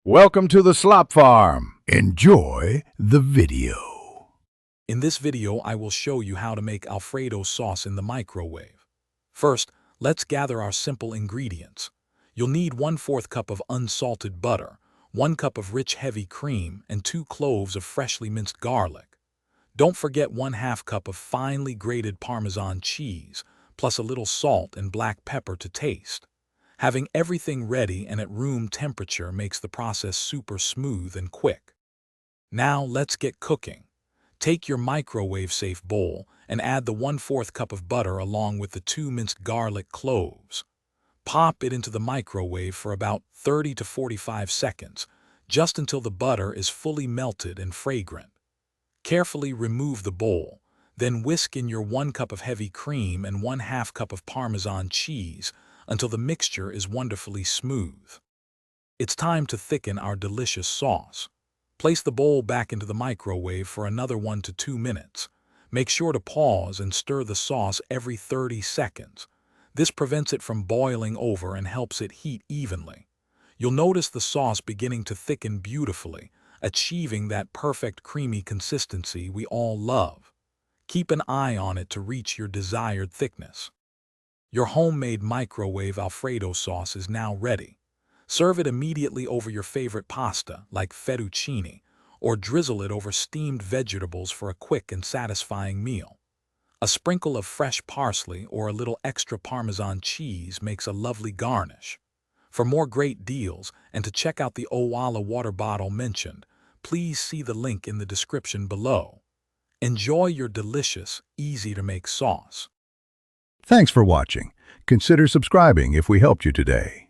Welcome to the Slop Farm. Enjoy the video. In this video, I will show you how to make Alfredo sauce in the microwave. First, let's gather our simple ingredients. You'll need 1/4 cup of unsalted butter, 1 cup of rich heavy cream, and 2 cloves of freshly minced garlic. Don't forget 1/2 cup of finely grated Parmesan cheese, plus a little salt and black pepper to taste. Having everything ready and at room temperature makes the process super smooth and quick. Now let's get cooking. Take your microwave-safe bowl and add the 1/4 cup of butter along with the 2 minced garlic cloves. Pop it into the microwave for about 30 to 45 seconds, just until the butter is fully melted and fragrant. Carefully remove the bowl, then whisk in your 1 cup of heavy cream and 1/2 cup of Parmesan cheese until the mixture is wonderfully smooth. It's time to thicken our delicious sauce. Place the bowl back into the microwave for another 1 to 2 minutes. Make sure to pause and stir the sauce every 30 seconds. This prevents it from boiling over and helps it heat evenly. You'll notice the sauce beginning to thicken beautifully, achieving that perfect creamy consistency we all love. Keep an eye on it to reach your desired thickness. Your homemade microwave Alfredo sauce is now ready. Serve it immediately over your favorite pasta, like fettuccine, or drizzle it over steamed vegetables for a quick and satisfying meal. A sprinkle of fresh parsley or a little extra Parmesan cheese makes a lovely garnish. For more great deals and to check out the Owala water bottle mentioned, please see the link in the description below. Enjoy your delicious, easy-to-make sauce. Thanks for watching. Consider subscribing if we helped you today.